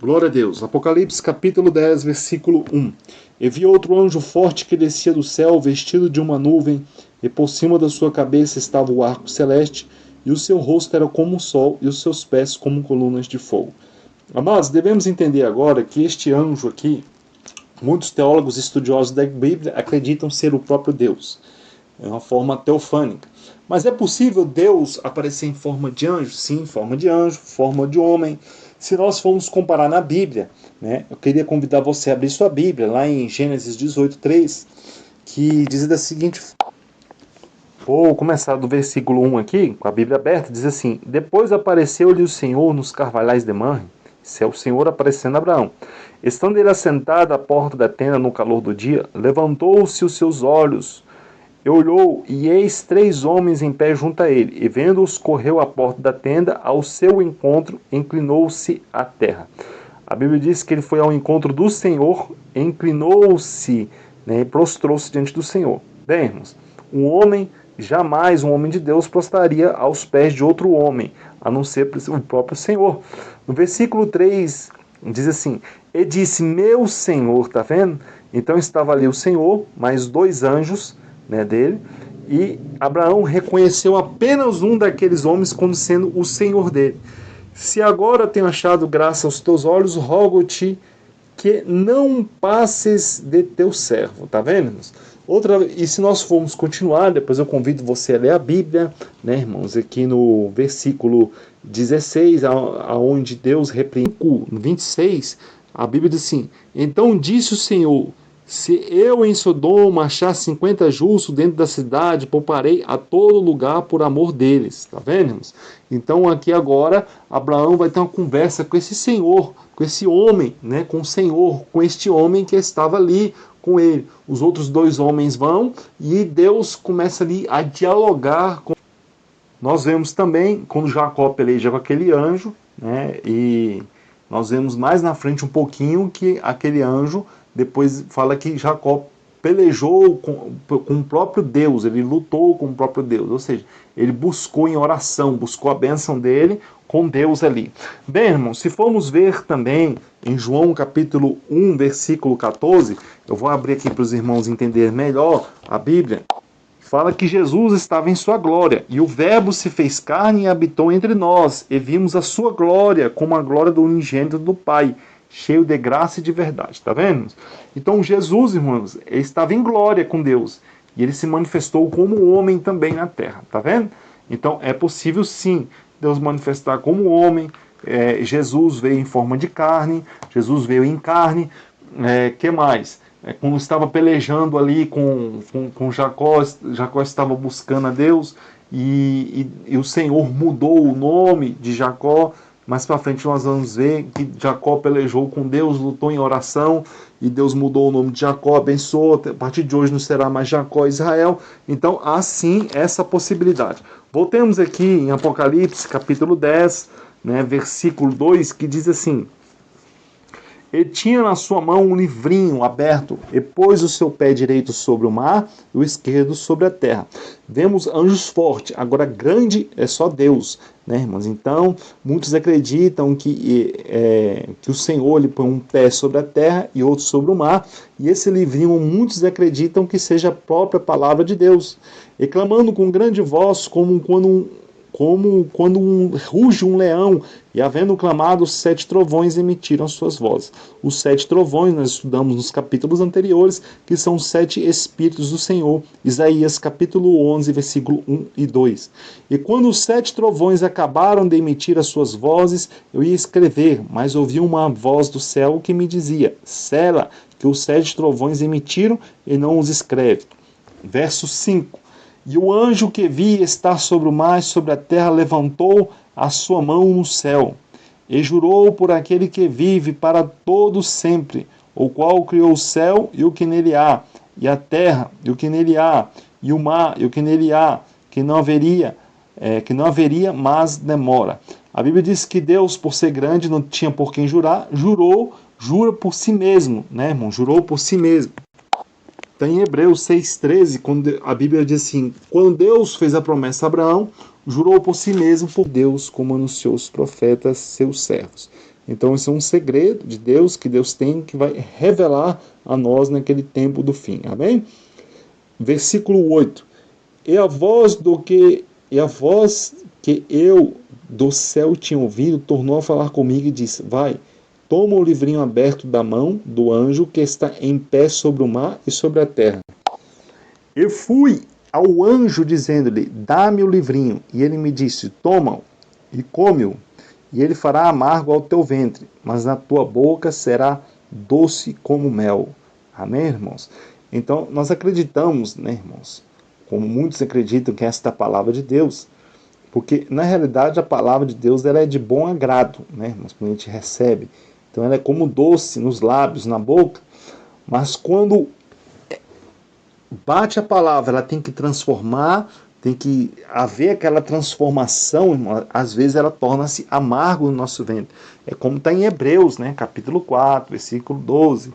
Glória a Deus. Apocalipse capítulo 10, versículo 1. E vi outro anjo forte que descia do céu, vestido de uma nuvem, e por cima da sua cabeça estava o arco celeste, e o seu rosto era como o sol, e os seus pés como colunas de fogo. Amados, devemos entender agora que este anjo aqui, muitos teólogos estudiosos da Bíblia acreditam ser o próprio Deus. É uma forma teofânica. Mas é possível Deus aparecer em forma de anjo? Sim, forma de anjo, forma de homem. Se nós formos comparar na Bíblia, né, eu queria convidar você a abrir sua Bíblia, lá em Gênesis 18:3, que diz da seguinte... Vou começar do versículo 1 aqui, com a Bíblia aberta, diz assim: Depois apareceu-lhe o Senhor nos carvalhais de Manre. Isso é o Senhor aparecendo a Abraão. Estando ele assentado à porta da tenda no calor do dia, levantou-se os seus olhos, e olhou, e eis 3 homens em pé junto a ele, e vendo-os, correu à porta da tenda, ao seu encontro, inclinou-se à terra. A Bíblia diz que ele foi ao encontro do Senhor, inclinou-se, né, e prostrou-se diante do Senhor. Bem, irmãos, jamais um homem de Deus prostraria aos pés de outro homem, a não ser o próprio Senhor. No versículo 3, diz assim: E disse, meu Senhor, tá vendo? Então estava ali o Senhor, mais 2 anjos, né, dele, e Abraão reconheceu apenas um daqueles homens como sendo o Senhor dele. Se agora tenho achado graça aos teus olhos, rogo-te que não passes de teu servo. Tá vendo, irmãos? E se nós formos continuar, depois eu convido você a ler a Bíblia, né, irmãos, aqui no versículo 16, aonde Deus repreende, no 26, a Bíblia diz assim: Então disse o Senhor, se eu em Sodoma achar 50 justos dentro da cidade, pouparei a todo lugar por amor deles. Tá vendo, irmãos? Então aqui agora, Abraão vai ter uma conversa com esse Senhor, com esse homem, né, com o Senhor, com este homem que estava ali com ele. Os outros 2 homens vão e Deus começa ali a dialogar com... Nós vemos também, quando Jacó peleja com aquele anjo, né, e nós vemos mais na frente um pouquinho que aquele anjo depois fala que Jacó pelejou com o próprio Deus, ele lutou com o próprio Deus, ou seja, ele buscou em oração, buscou a bênção dele com Deus ali. Bem, irmãos, se formos ver também em João capítulo 1, versículo 14, eu vou abrir aqui para os irmãos entenderem melhor a Bíblia, fala que Jesus estava em sua glória, e o Verbo se fez carne e habitou entre nós, e vimos a sua glória como a glória do unigênito do Pai, cheio de graça e de verdade. Tá vendo? Então Jesus, irmãos, ele estava em glória com Deus, e ele se manifestou como homem também na terra. Tá vendo? Então é possível sim Deus manifestar como homem. Jesus veio em forma de carne, Jesus veio em carne. Que mais? Quando estava pelejando ali com Jacó, Jacó estava buscando a Deus, e o Senhor mudou o nome de Jacó. Mais para frente nós vamos ver que Jacó pelejou com Deus, lutou em oração, e Deus mudou o nome de Jacó, abençoou, a partir de hoje não será mais Jacó, Israel. Então há sim essa possibilidade. Voltemos aqui em Apocalipse capítulo 10, né, versículo 2, que diz assim: Ele tinha na sua mão um livrinho aberto, e pôs o seu pé direito sobre o mar e o esquerdo sobre a terra. Vemos anjos fortes, agora grande é só Deus, né, irmãos? Então, muitos acreditam que o Senhor ele põe um pé sobre a terra e outro sobre o mar, e esse livrinho muitos acreditam que seja a própria palavra de Deus, e clamando com grande voz, como quando ruge um leão, e havendo clamado, os 7 trovões emitiram suas vozes. Os 7 trovões, nós estudamos nos capítulos anteriores, que são 7 Espíritos do Senhor. Isaías capítulo 11, versículo 1 e 2. E quando os 7 trovões acabaram de emitir as suas vozes, eu ia escrever, mas ouvi uma voz do céu que me dizia: Sela, que os 7 trovões emitiram, e não os escreve. Verso 5. E o anjo que vi estar sobre o mar e sobre a terra levantou a sua mão no céu, e jurou por aquele que vive para todo sempre, o qual criou o céu e o que nele há, e a terra e o que nele há, e o mar e o que nele há, que não haveria, mas demora. A Bíblia diz que Deus, por ser grande, não tinha por quem jurar, jura por si mesmo, né, irmão? Jurou por si mesmo. Então, em Hebreus 6,13, quando a Bíblia diz assim: quando Deus fez a promessa a Abraão, jurou por si mesmo, por Deus, como anunciou os profetas, seus servos. Então isso é um segredo de Deus, que Deus tem, que vai revelar a nós naquele tempo do fim. Amém? Versículo 8. E a voz que eu do céu tinha ouvido tornou a falar comigo e disse: vai, toma o livrinho aberto da mão do anjo que está em pé sobre o mar e sobre a terra. Eu fui ao anjo dizendo-lhe: dá-me o livrinho. E ele me disse: toma-o e come-o, e ele fará amargo ao teu ventre, mas na tua boca será doce como mel. Amém, irmãos? Então, nós acreditamos, né, irmãos, como muitos acreditam que esta é a palavra de Deus, porque, na realidade, a palavra de Deus ela é de bom agrado, né, irmãos, quando a gente recebe. Então, ela é como doce nos lábios, na boca, mas quando bate a palavra, ela tem que transformar, tem que haver aquela transformação, irmão. Às vezes ela torna-se amargo no nosso ventre. É como está em Hebreus, né, capítulo 4, versículo 12.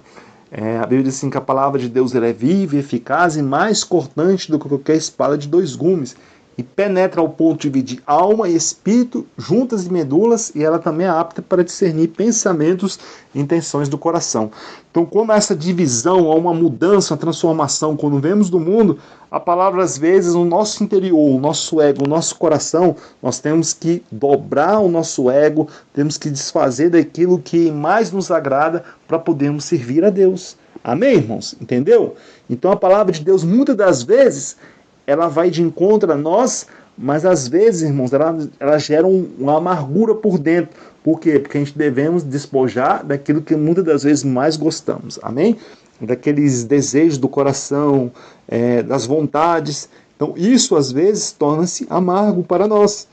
A Bíblia diz assim que a palavra de Deus ela é viva, eficaz e mais cortante do que qualquer espada de dois gumes, e penetra ao ponto de dividir alma e espírito, juntas e medulas, e ela também é apta para discernir pensamentos e intenções do coração. Então, quando há essa divisão, há uma mudança, uma transformação, quando vemos do mundo, a palavra às vezes no nosso interior, o nosso ego, o nosso coração, nós temos que dobrar o nosso ego, temos que desfazer daquilo que mais nos agrada para podermos servir a Deus. Amém, irmãos? Entendeu? Então a palavra de Deus, muitas das vezes, ela vai de encontro a nós, mas às vezes, irmãos, ela gera uma amargura por dentro. Por quê? Porque a gente devemos despojar daquilo que muitas das vezes mais gostamos. Amém? Daqueles desejos do coração, das vontades. Então isso às vezes torna-se amargo para nós.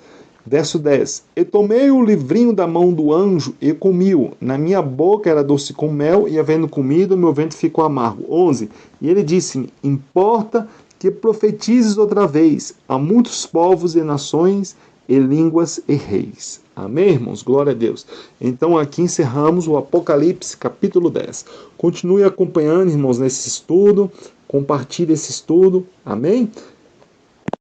Verso 10. E tomei o livrinho da mão do anjo e comi-o. Na minha boca era doce com mel, e havendo comido, meu ventre ficou amargo. 11. E ele disse: importa que profetizes outra vez a muitos povos e nações e línguas e reis. Amém, irmãos? Glória a Deus. Então aqui encerramos o Apocalipse capítulo 10. Continue acompanhando, irmãos, nesse estudo, compartilhe esse estudo. Amém?